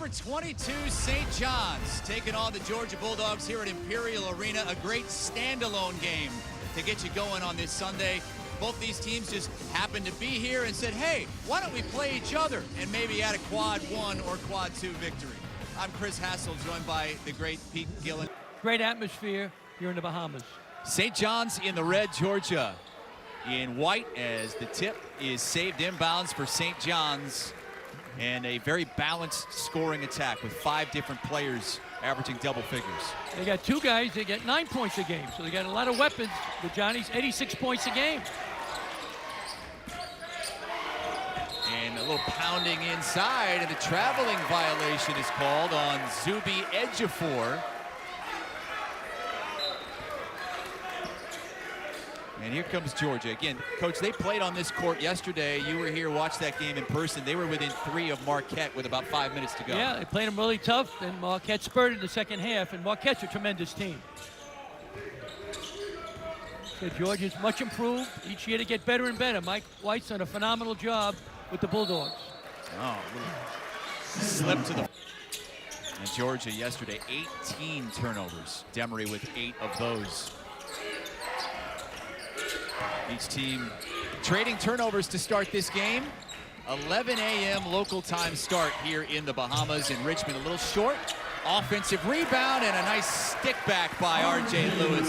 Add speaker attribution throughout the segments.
Speaker 1: Number 22, St. John's, taking on the Georgia Bulldogs here at Imperial Arena. A great standalone game to get you going on this Sunday. Both these teams just happened to be here and said, hey, why don't we play each other and maybe add a quad 1 or quad 2 victory. I'm Chris Hassel, joined by the great Pete Gillen.
Speaker 2: Great atmosphere here in the Bahamas.
Speaker 1: St. John's in the red, Georgia in white, as the tip is saved inbounds for St. John's. And a very balanced scoring attack with 5 different players averaging double figures.
Speaker 2: They got 2 guys, they get 9 points a game. So they got a lot of weapons. The Johnnies, 86 points a game.
Speaker 1: And a little pounding inside, and the traveling violation is called on Zuby Ejiofor. And here comes Georgia. Again, Coach, they played on this court yesterday. You were here, watched that game in person. They were within 3 of Marquette with about 5 minutes to go.
Speaker 2: Yeah, they played them really tough, and Marquette spurred in the second half, and Marquette's a tremendous team. So Georgia's much improved. Each year they get better and better. Mike White's done a phenomenal job with the Bulldogs.
Speaker 1: Oh, slip to the... And Georgia yesterday, 18 turnovers. Demery with 8 of those. Each team trading turnovers to start this game. 11 a.m. local time start here in the Bahamas. In Richmond, a little short. Offensive rebound and a nice stick back by R.J. Lewis.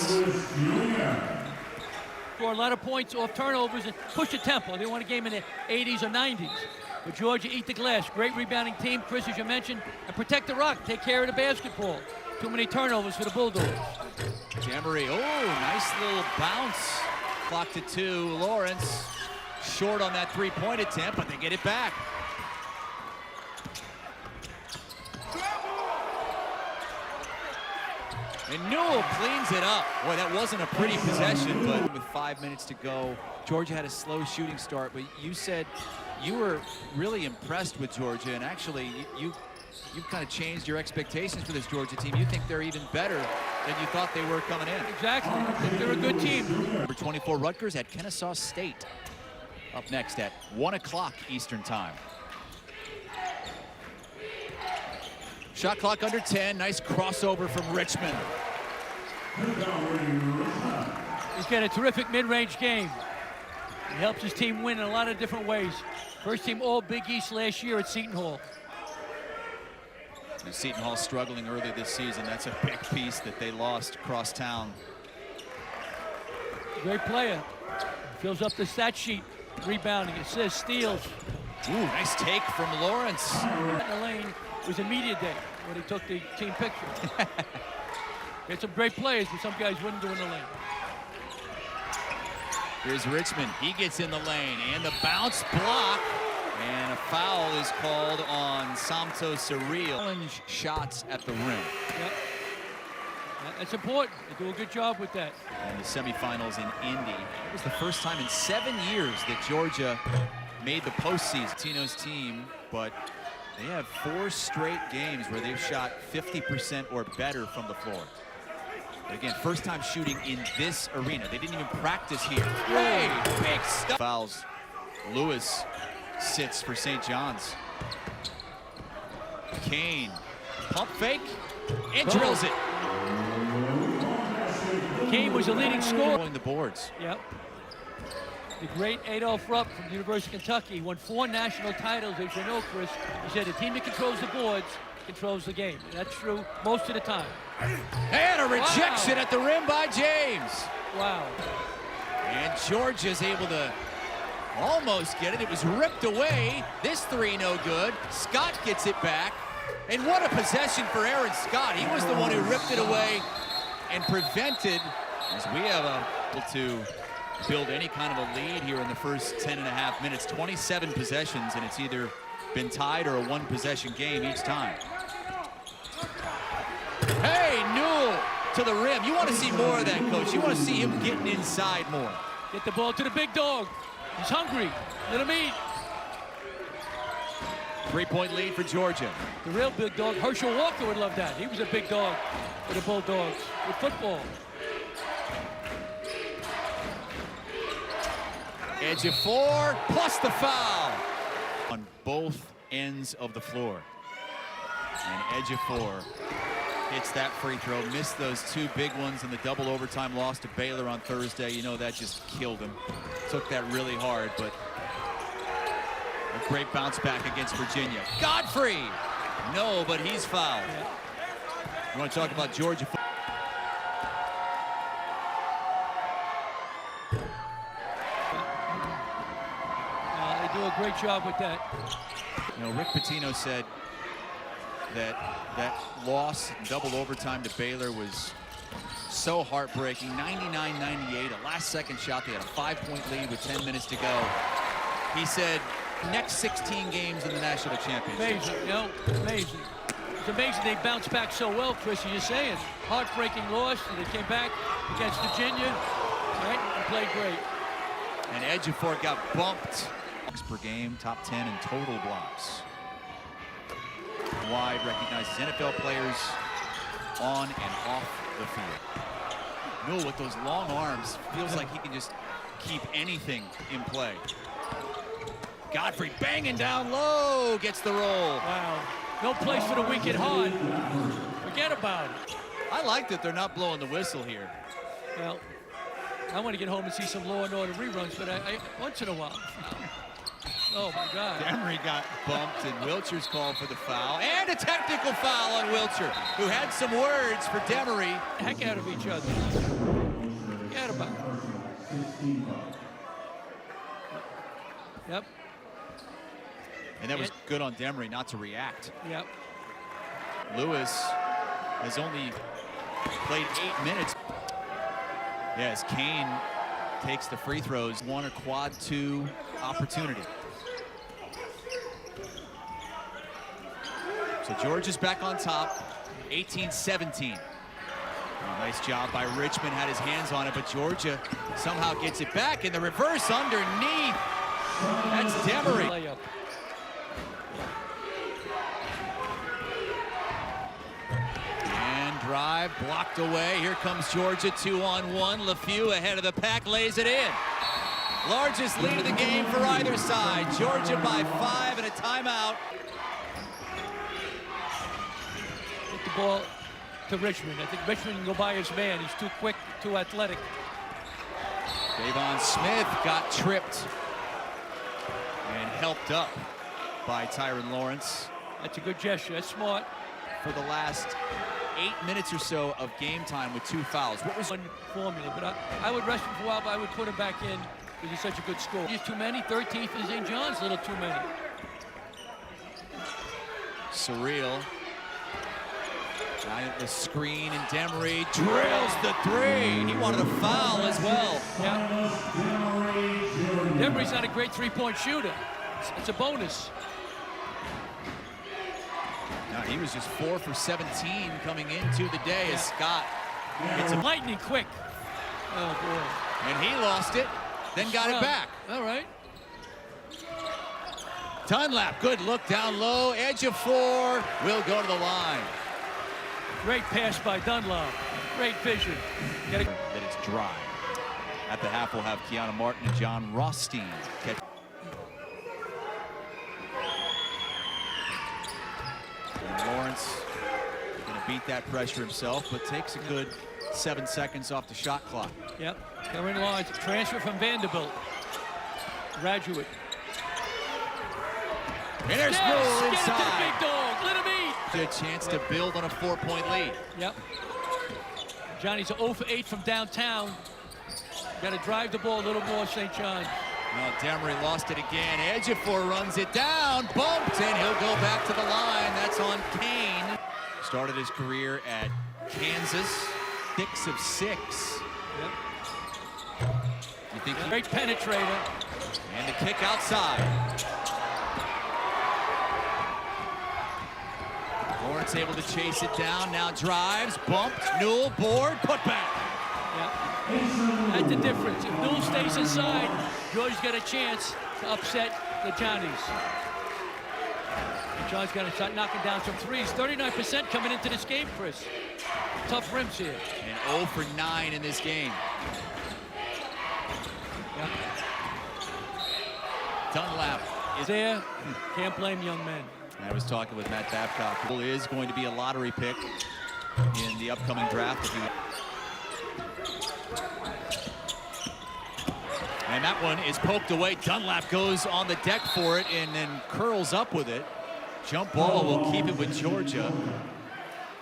Speaker 2: Score a lot of points off turnovers and push the tempo. They want a game in the 80s or 90s. But Georgia eat the glass. Great rebounding team, Chris, as you mentioned. And protect the rock. Take care of the basketball. Too many turnovers for the Bulldogs.
Speaker 1: Demery, oh, nice little bounce. Clock to 2. Lawrence short on that 3-point attempt, but they get it back. And Newell cleans it up. Boy, that wasn't a pretty possession, but with 5 minutes to go, Georgia had a slow shooting start, but you said you were really impressed with Georgia, and actually you've kind of changed your expectations for this Georgia team. You think they're even better than you thought they were coming in.
Speaker 2: Exactly. I think they're a good team.
Speaker 1: Number 24, Rutgers at Kennesaw State. Up next at 1 o'clock Eastern time. Shot clock under 10. Nice crossover from Richmond.
Speaker 2: He's got a terrific mid-range game. He helps his team win in a lot of different ways. First team all Big East last year at Seton Hall.
Speaker 1: Seton Hall struggling early this season. That's a big piece that they lost across town.
Speaker 2: Great player. Fills up the stat sheet. Rebounding, assists, steals.
Speaker 1: Ooh, nice take from Lawrence.
Speaker 2: In the lane was a media day when he took the team picture. Had some great players, but some guys wouldn't do in the lane.
Speaker 1: Here's Richmond. He gets in the lane, and the bounce block. And a foul is called on Santos Surreal. Challenge shots at the rim.
Speaker 2: Yep. That's important. They do a good job with that.
Speaker 1: And the semifinals in Indy. It was the first time in 7 years that Georgia made the postseason. Tino's team, but they have 4 straight games where they've shot 50% or better from the floor. But again, first time shooting in this arena. They didn't even practice here. Hey, big stuff. Fouls. Lewis sits for St. John's. Kane, pump fake, and drills it.
Speaker 2: Kane was the leading scorer.
Speaker 1: The boards.
Speaker 2: Yep. The great Adolph Rupp from the University of Kentucky. He won 4 national titles, as you know, Chris. He said the team that controls the boards controls the game. And that's true most of the time.
Speaker 1: And a rejection at the rim by James.
Speaker 2: Wow.
Speaker 1: And Georgia's able to almost get it. It was ripped away. This 3 no good. Scott gets it back. And what a possession for Aaron Scott. He was the one who ripped it away and prevented, as we have able to build any kind of a lead here in the first 10.5 minutes. 27 possessions, and it's either been tied or a 1-possession game each time. Hey, Newell to the rim. You want to see more of that, Coach. You want to see him getting inside more.
Speaker 2: Get the ball to the big dog. He's hungry. Let him eat.
Speaker 1: 3-point lead for Georgia.
Speaker 2: The real big dog, Herschel Walker, would love that. He was a big dog for the Bulldogs with football.
Speaker 1: Ejiofor plus the foul on both ends of the floor. And Ejiofor hits that free throw. Missed those two big ones in the double overtime loss to Baylor on Thursday. You know, that just killed him. Took that really hard, but a great bounce back against Virginia. Godfrey! No, but he's fouled. You want to talk about Georgia?
Speaker 2: They do a great job with that.
Speaker 1: You know, Rick Pitino said that that loss in double overtime to Baylor was so heartbreaking. 99-98, a last-second shot. They had a 5-point lead with 10 minutes to go. He said, next 16 games in the national championship.
Speaker 2: Amazing, you know, amazing. It's amazing they bounced back so well, Chris. You're saying heartbreaking loss, and they came back against Virginia, right, and played great.
Speaker 1: And Ejiofor got bumped per game, top 10 in total blocks. Wide recognizes NFL players on and off the field. Newell with those long arms feels like he can just keep anything in play. Godfrey banging down low, gets the roll.
Speaker 2: Wow, no place for the weak at heart. Forget about it.
Speaker 1: I like that they're not blowing the whistle here.
Speaker 2: Well, I want to get home and see some Law and Order reruns, but I once in a while. Oh my God.
Speaker 1: Demery got bumped and Wilcher's called for the foul. And a technical foul on Wilcher, who had some words for Demery.
Speaker 2: Heck out of each other. Forget about it. Yep.
Speaker 1: And that was good on Demery not to react.
Speaker 2: Yep.
Speaker 1: Lewis has only played 8 minutes. Yes, Kane takes the free throws. Won a quad 2 opportunity. So Georgia's back on top, 18-17. Nice job by Richmond, had his hands on it, but Georgia somehow gets it back in the reverse underneath. That's Demery.
Speaker 2: Layup.
Speaker 1: And drive blocked away. Here comes Georgia, 2-on-1. LeFew ahead of the pack, lays it in. Largest lead of the game for either side. Georgia by 5 and a timeout.
Speaker 2: Get the ball to Richmond. I think Richmond can go by his man. He's too quick, too athletic.
Speaker 1: Davon Smith got tripped and helped up by Tyron Lawrence.
Speaker 2: That's a good gesture. That's smart.
Speaker 1: For the last 8 minutes or so of game time with 2 fouls. What was
Speaker 2: One formula, but I would rest him for a while, but I would put him back in because he's such a good scorer. He's too many. 13th in St. John's, a little too many.
Speaker 1: surreal? Giant the screen, and Demery drills the 3. He wanted a foul as well.
Speaker 2: Yeah. Demery's not a great three-point shooter. It's a bonus.
Speaker 1: No, he was just 4 for 17 coming into the day as Scott gets him.
Speaker 2: Lightning quick. Oh, boy.
Speaker 1: And he lost it, then got it back.
Speaker 2: All right.
Speaker 1: Dunlap, good look down low. Ejiofor will go to the line.
Speaker 2: Great pass by Dunlap. Great vision.
Speaker 1: That it's dry. At the half, we'll have Kiana Martin and John Rothstein catch. And Lawrence gonna beat that pressure himself, but takes a good 7 seconds off the shot clock.
Speaker 2: Yep. Cameron Lawrence, transfer from Vanderbilt. Graduate.
Speaker 1: And there's
Speaker 2: Yes,
Speaker 1: Newell
Speaker 2: get it to the
Speaker 1: inside.
Speaker 2: big dog. Let him eat.
Speaker 1: A chance to build on a 4-point lead.
Speaker 2: Yep. Johnny's 0 for 8 from downtown. Got to drive the ball a little more, St. John.
Speaker 1: Now Demery lost it again. Ejiofor runs it down, bumped, and he'll go back to the line. That's on Kane. Started his career at Kansas, 6 of 6.
Speaker 2: Yep.
Speaker 1: You think
Speaker 2: Great penetrator.
Speaker 1: And the kick outside. Lawrence able to chase it down, now drives, bumped, Newell, board, put back.
Speaker 2: Yeah. That's the difference. If Newell stays inside, George's got a chance to upset the Johnnies. And John's got to start knocking down some threes. 39% coming into this game, Chris. Tough rims here.
Speaker 1: And 0 for 9 in this game.
Speaker 2: Yeah.
Speaker 1: Dunlap is
Speaker 2: There, can't blame young men.
Speaker 1: I was talking with Matt Babcock, who is going to be a lottery pick in the upcoming draft. And that one is poked away. Dunlap goes on the deck for it and then curls up with it. Jump ball will keep it with Georgia.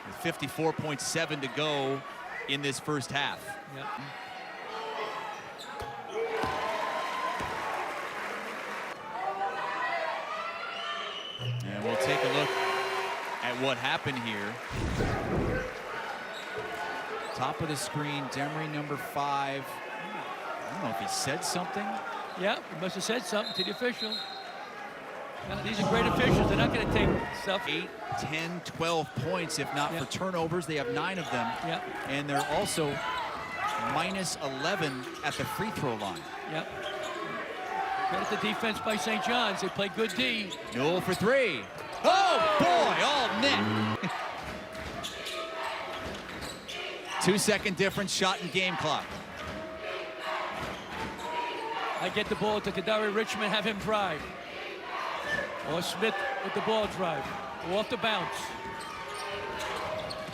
Speaker 1: With 54.7 to go in this first half.
Speaker 2: Yep.
Speaker 1: And we'll take a look at what happened here. Top of the screen, Demery, number 5. I don't know if he said something.
Speaker 2: Yeah, he must have said something to the official. Now, these are great officials. They're not going to take stuff.
Speaker 1: 8, 10, 12 points, if not for turnovers. They have 9 of them.
Speaker 2: Yeah.
Speaker 1: And they're also minus 11 at the free throw line.
Speaker 2: Yep. Credit the defense by St. John's. They play good D.
Speaker 1: Newell for 3. Oh, boy, all net. 2-second difference, shot and game clock.
Speaker 2: I get the ball to Kadari Richmond, have him drive. Or Smith with the ball drive. Or off the bounce.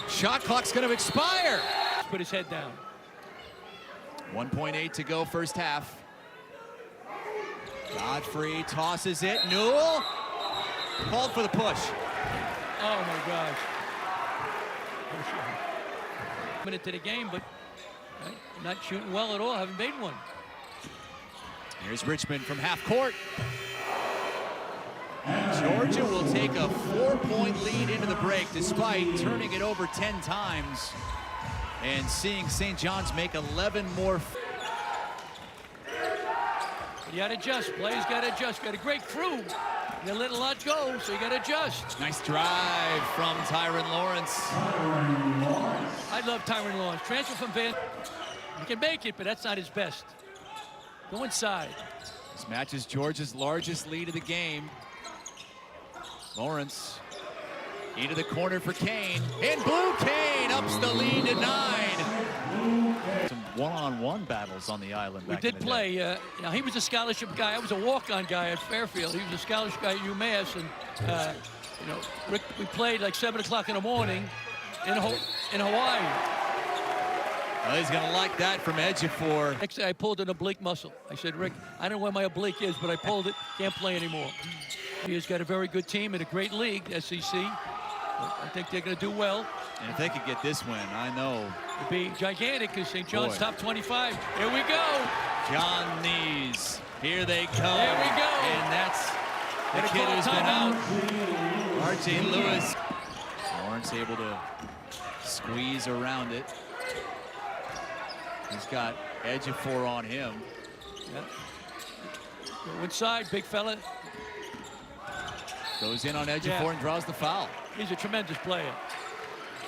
Speaker 1: Shot clock's going to expire.
Speaker 2: Put his head down.
Speaker 1: 1.8 to go first half. Godfrey tosses it. Newell called for the push.
Speaker 2: Oh my gosh. Minute to the game, but not shooting well at all. Haven't made one.
Speaker 1: Here's Richmond from half court. Georgia will take a 4-point lead into the break despite turning it over 10 times and seeing St. John's make 11 more.
Speaker 2: You got to adjust. Players got to adjust. Got a great crew. They're letting a lot go, so you got to adjust.
Speaker 1: Nice drive from Tyron Lawrence.
Speaker 2: I love Tyron Lawrence. Transfer from Van. He can make it, but that's not his best. Go inside.
Speaker 1: This matches Georgia's largest lead of the game. Lawrence into the corner for Kane. And Blue Kane ups the lead to 9. Some one-on-one battles on the island back
Speaker 2: We did
Speaker 1: in the
Speaker 2: play.
Speaker 1: day.
Speaker 2: Now, he was a scholarship guy. I was a walk-on guy at Fairfield. He was a scholarship guy at UMass. And, you know, Rick, we played like 7 o'clock in the morning in Hawaii.
Speaker 1: Well, he's going to like that from Ejiofor.
Speaker 2: Next day, I pulled an oblique muscle. I said, Rick, I don't know where my oblique is, but I pulled it. Can't play anymore. He has got a very good team in a great league, SEC. I think they're going to do well.
Speaker 1: And if they could get this win, I know.
Speaker 2: It'd be gigantic because St. John's
Speaker 1: Boy.
Speaker 2: top 25. Here we go.
Speaker 1: John Nees. Here they come.
Speaker 2: There we go.
Speaker 1: And that's the
Speaker 2: Gonna
Speaker 1: kid
Speaker 2: call
Speaker 1: who's been
Speaker 2: timeout.
Speaker 1: out. R.J. Lewis. Lawrence able to squeeze around it. He's got Ejiofor on him.
Speaker 2: Yeah. Go inside, big fella.
Speaker 1: Goes in on Ejiofor and draws the foul.
Speaker 2: He's a tremendous player.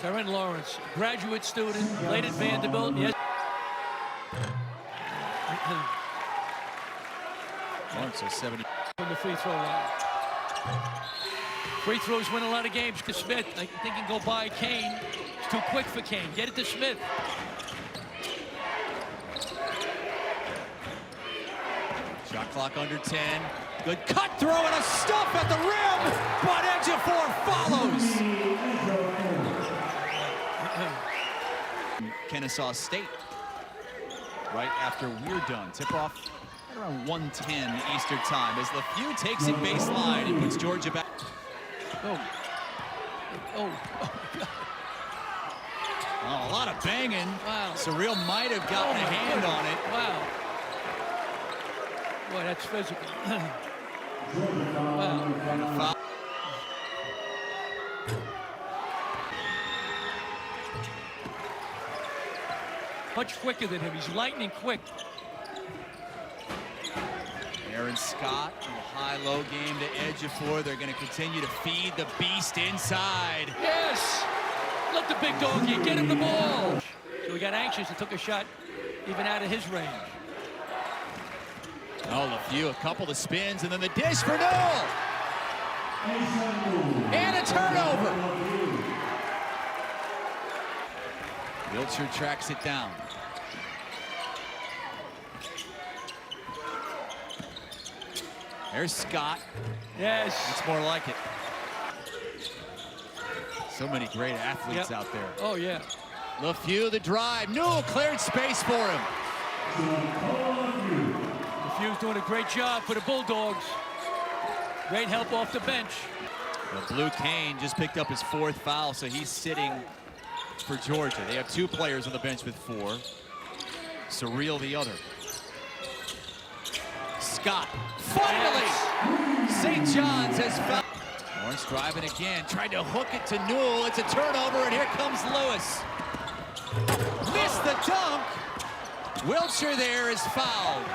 Speaker 2: Tyron Lawrence, graduate student, played at Vanderbilt. Yes.
Speaker 1: Lawrence is 70.
Speaker 2: From the free throw line. Free throws win a lot of games because Smith, I think, can go by Kane. It's too quick for Kane. Get it to Smith.
Speaker 1: Shot clock under 10. Good cut throw and a stuff at the rim, but Ejiofor follows. Kennesaw State right after we're done. Tip-off at around 1:10 Eastern time as LeFew takes it baseline and puts Georgia back.
Speaker 2: Oh,
Speaker 1: Oh, a lot of banging.
Speaker 2: Wow.
Speaker 1: Surreal might have gotten a hand on it.
Speaker 2: Wow. Boy, that's physical. Wow.
Speaker 1: Foul.
Speaker 2: Much quicker than him. He's lightning quick.
Speaker 1: Aaron Scott, a high-low game to Ejiofor. They're going to continue to feed the beast inside.
Speaker 2: Yes! Let the big dog get him the ball. So he got anxious and took a shot even out of his range.
Speaker 1: Oh, LeFew, a couple of spins, and then the dish for Newell. And a turnover. Wiltshire tracks it down. There's Scott.
Speaker 2: Yes.
Speaker 1: It's more like it. So many great athletes out there.
Speaker 2: Oh, yeah.
Speaker 1: LeFew, the drive. Newell cleared space for him.
Speaker 2: LeFew's doing a great job for the Bulldogs. Great help off the bench.
Speaker 1: Well, Blue Kane just picked up his 4th foul, so he's sitting for Georgia. They have 2 players on the bench with 4. Surreal the other. Scott, finally! St. John's has fouled. Lawrence driving again, tried to hook it to Newell. It's a turnover, and here comes Lewis. Missed the dunk. Wiltshire there is fouled.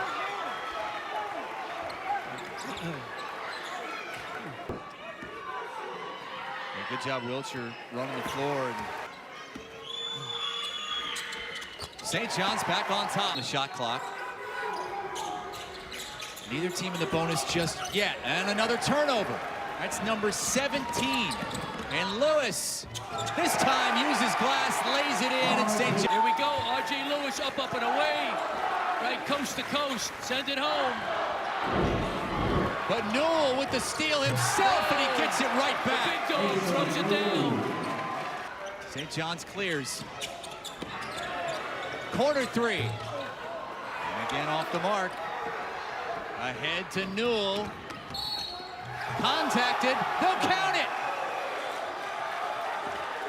Speaker 1: Good job, Wiltshire, running the floor. St. John's back on top. The shot clock. Neither team in the bonus just yet. And another turnover. That's number 17. And Lewis, this time uses glass, lays it in, and St. John's.
Speaker 2: Here we go. R.J. Lewis up and away. Right coast to coast. Send it home.
Speaker 1: But Newell with the steal himself, and he gets it right back.
Speaker 2: Big dog throws it down.
Speaker 1: St. John's clears. Corner 3. And again off the mark. Ahead to Newell. Contacted. They'll count it.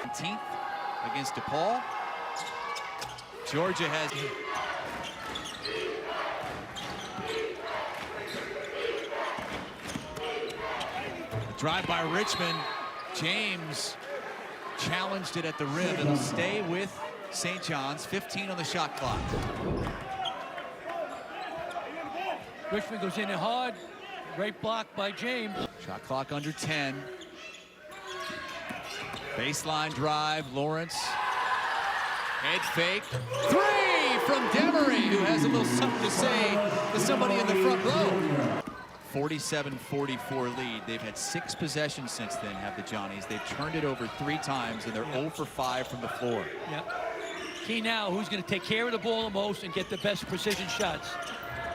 Speaker 1: 19th against DePaul. Georgia has... Drive by Richmond. James challenged it at the rim. It'll stay with St. John's. 15 on the shot clock.
Speaker 2: Richmond goes in there hard. Great block by James.
Speaker 1: Shot clock under 10. Baseline drive. Lawrence. Head fake. 3 from Demery, who has a little something to say to somebody in the front row. 47-44 lead. They've had 6 possessions since then, have the Johnnies. They've turned it over 3 times, and they're 0 for 5 from the floor.
Speaker 2: Yep. Key now, who's going to take care of the ball the most and get the best precision shots.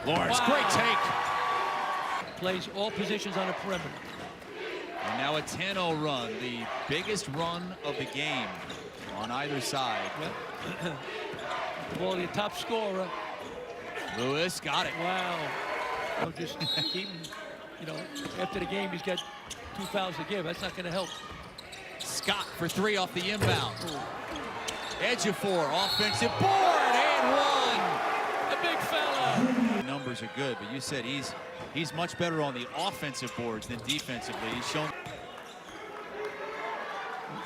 Speaker 1: Lawrence,
Speaker 2: Wow.
Speaker 1: great take.
Speaker 2: Plays all positions on the perimeter.
Speaker 1: And now a 10-0 run, the biggest run of the game on either side.
Speaker 2: Yep. The ball, the top scorer.
Speaker 1: Lewis got it.
Speaker 2: Wow. So just keep, after the game, he's got 2 fouls to give. That's not going to help.
Speaker 1: Scott for 3 off the inbound. Ejiofor, offensive board, and 1.
Speaker 2: A big fella.
Speaker 1: The numbers are good, but you said he's much better on the offensive boards than defensively. He's shown.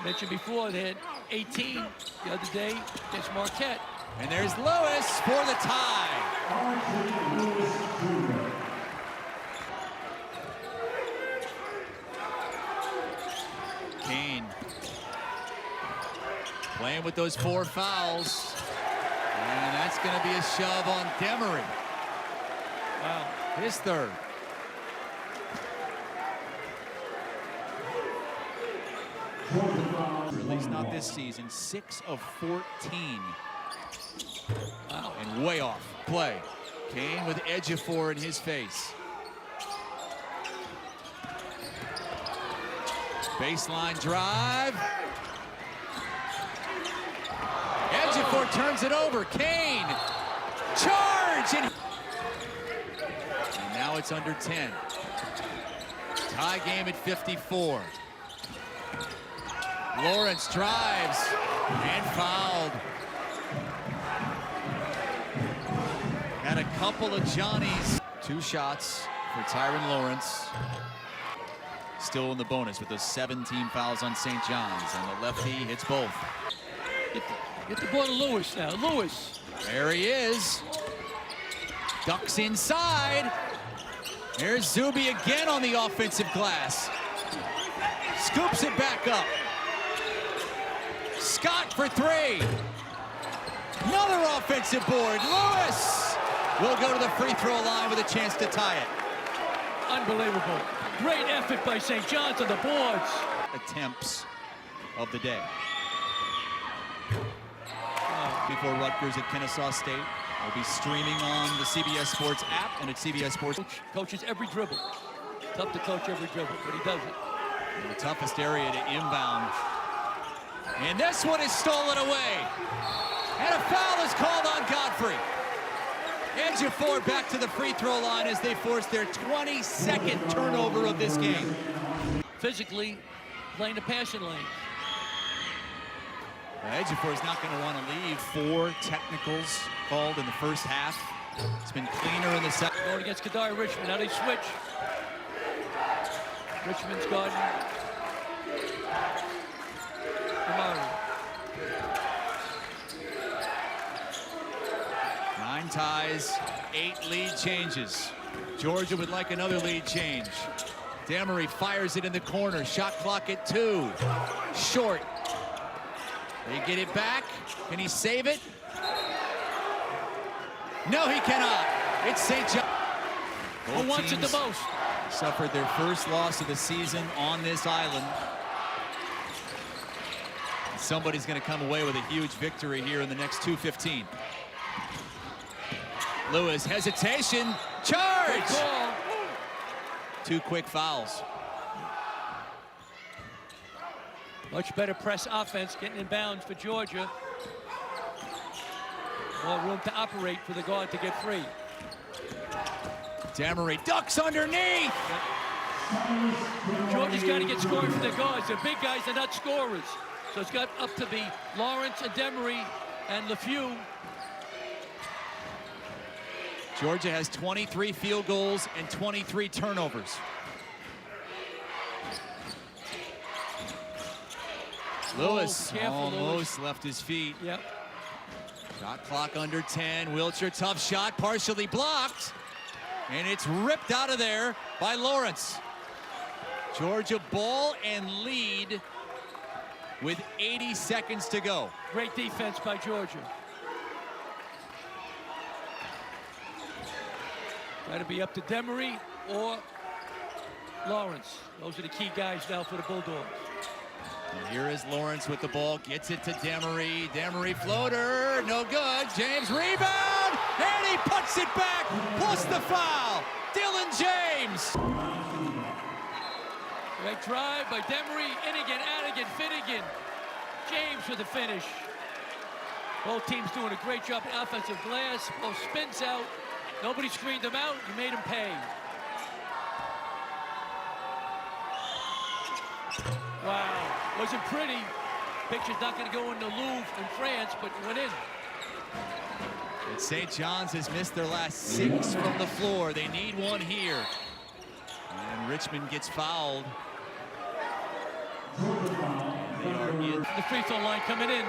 Speaker 2: Mentioned before, they had 18 the other day against Marquette.
Speaker 1: And there's Lewis for the tie. Kane playing with those 4 fouls. And that's going to be a shove on Demery.
Speaker 2: Wow.
Speaker 1: His 3rd. At least not this season. 6 of 14.
Speaker 2: Wow.
Speaker 1: And way off play. Kane with Ejiofor in his face. Baseline drive. Ejiofor turns it over. Kane. Charge! And now it's under 10. Tie game at 54. Lawrence drives and fouled. And a couple of Johnnies. 2 shots for Tyron Lawrence. Still in the bonus with those 17 fouls on St. John's. And the lefty hits both.
Speaker 2: Get the ball to Lewis now. Lewis.
Speaker 1: There he is. Ducks inside. There's Zuby again on the offensive glass. Scoops it back up. Scott for 3. Another offensive board. Lewis will go to the free throw line with a chance to tie it.
Speaker 2: Unbelievable. Great effort by St. John's on the boards.
Speaker 1: Attempts of the day. Before Rutgers at Kennesaw State. Will be streaming on the CBS Sports app and at CBS Sports.
Speaker 2: Coaches every dribble. Tough to coach every dribble, but he does it.
Speaker 1: And the toughest area to inbound And this one is stolen away. And a foul is called on Godfrey. Ejiofor back to the free throw line as they force their 22nd turnover of this game.
Speaker 2: Physically playing the passing lane.
Speaker 1: Ejiofor is not going to want to leave. 4 technicals called in the first half. It's been cleaner in the second.
Speaker 2: Going against Kadar Richmond. Now they switch. Richmond's guarding Damari.
Speaker 1: 9 ties, 8 lead changes. Georgia would like another lead change. Damari fires it in the corner. Shot clock at 2. Short. They get it back. Can he save it? No, he cannot. It's St. John.
Speaker 2: Who wants it the most?
Speaker 1: Suffered their first loss of the season on this island. Somebody's going to come away with a huge victory here in the next 2:15. Lewis, hesitation, charge! 2 quick fouls.
Speaker 2: Much better press offense, getting in bounds for Georgia. More room to operate for the guard to get free.
Speaker 1: Damari ducks underneath.
Speaker 2: Georgia's got to get scoring for their guards. They're big guys, they're not scorers. So it's got up to be Lawrence and Demery and LeFew.
Speaker 1: Georgia has 23 field goals and 23 turnovers. Lewis almost left his feet.
Speaker 2: Yep.
Speaker 1: Shot clock under 10. Wiltshire, tough shot, partially blocked. And it's ripped out of there by Lawrence. Georgia ball and lead with 80 seconds to go.
Speaker 2: Great defense by Georgia. Got to be up to Demery or Lawrence. Those are the key guys now for the Bulldogs.
Speaker 1: And here is Lawrence with the ball, gets it to Demery. Demery floater, no good. James rebound, and he puts it back, plus the foul. Dylan James.
Speaker 2: Great drive by Demery, Anigan, Finnegan. James with the finish. Both teams doing a great job in offensive glass. Both spins out. Nobody screened them out. You made them pay. Wow, wasn't pretty. Picture's not going to go in the Louvre in France, but it went in.
Speaker 1: And St. John's has missed their last 6 from the floor. They need one here. And Richmond gets fouled. They are in.
Speaker 2: The free throw line coming in.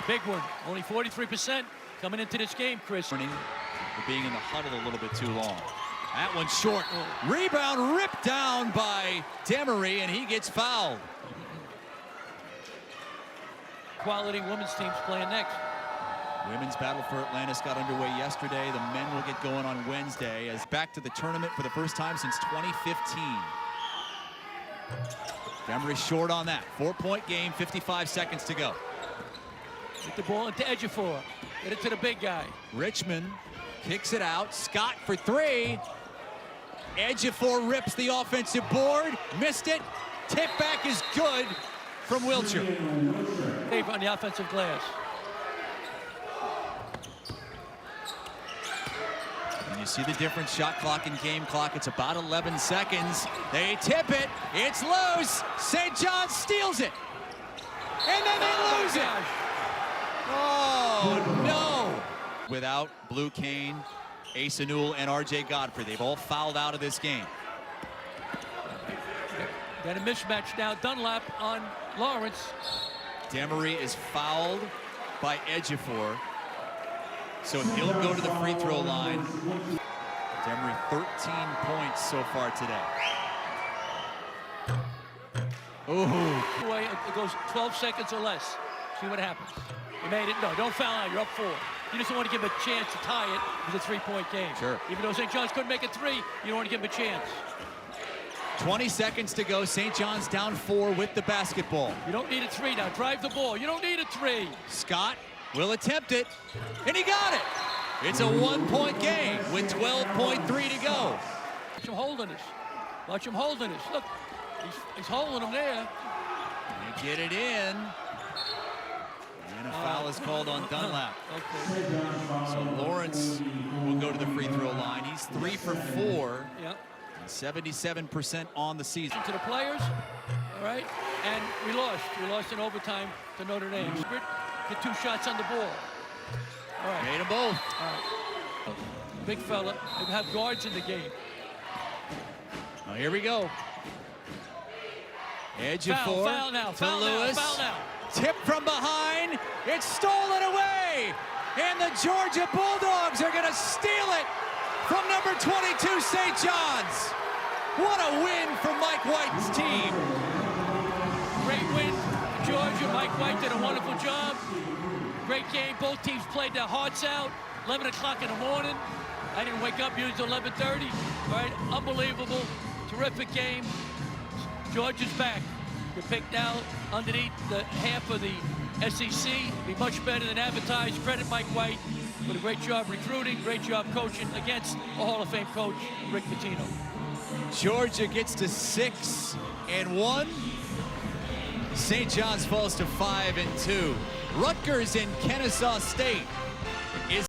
Speaker 2: Big one. Only 43% coming into this game, Chris.
Speaker 1: For being in the huddle a little bit too long. That one's short. Rebound ripped down by Demery, and he gets fouled.
Speaker 2: Quality women's teams playing next.
Speaker 1: Women's battle for Atlantis got underway yesterday. The men will get going on Wednesday as back to the tournament for the first time since 2015. Demery short on that. 4-point game, 55 seconds to go.
Speaker 2: Get the ball into Ejiofor. Get it to the big guy.
Speaker 1: Richmond kicks it out. Scott for 3. Ejiofor rips the offensive board. Missed it. Tip back is good from Wiltshire.
Speaker 2: Favor on the offensive glass.
Speaker 1: And you see the difference, shot clock and game clock. It's about 11 seconds. They tip it. It's loose. St. John steals it. And then they lose it. Oh, no. Without Blue Kane, Asa Newell, and R.J. Godfrey. They've all fouled out of this game.
Speaker 2: Got a mismatch now. Dunlap on Lawrence.
Speaker 1: Demery is fouled by Ejiofor. So he'll go to the free throw line. Demery 13 points so far today. Ooh.
Speaker 2: It goes 12 seconds or less. See what happens. You made it. No, don't foul out. You're up 4. You just don't want to give him a chance to tie it. It was a 3-point game.
Speaker 1: Sure.
Speaker 2: Even though St. John's couldn't make it 3, you don't want to give him a chance.
Speaker 1: 20 seconds to go. St. John's down 4 with the basketball.
Speaker 2: You don't need a 3 now. Drive the ball. You don't need a 3.
Speaker 1: Scott will attempt it, and he got it. It's a 1-point game with 12.3 to go.
Speaker 2: Watch him holding us. Watch him holding us. Look, he's holding him there.
Speaker 1: And get it in. And a foul is called on Dunlap.
Speaker 2: Okay.
Speaker 1: So Lawrence will go to the free throw line. He's 3 for 4.
Speaker 2: Yep.
Speaker 1: 77% on the season.
Speaker 2: To the players, all right? And we lost. We lost in overtime to Notre Dame. Get 2 shots on the ball. All right.
Speaker 1: Made them both.
Speaker 2: All right. Big fella. They have guards in the game.
Speaker 1: Now here we go. Edge of 4
Speaker 2: foul now,
Speaker 1: to
Speaker 2: foul
Speaker 1: Lewis.
Speaker 2: now, foul now.
Speaker 1: Tip from behind. It's stolen away. And the Georgia Bulldogs are going to steal it from number 22, St. John's. What a win for Mike White's team.
Speaker 2: Great win for Georgia. Mike White did a wonderful job. Great game. Both teams played their hearts out. 11 o'clock in the morning. I didn't wake up usually 11:30. All right, unbelievable. Terrific game. Georgia's back. They picked out underneath the half of the SEC. Be much better than advertised. Credit Mike White for a great job recruiting, great job coaching against a Hall of Fame coach, Rick Pitino.
Speaker 1: Georgia gets to 6-1. St. John's falls to 5-2. Rutgers and Kennesaw State is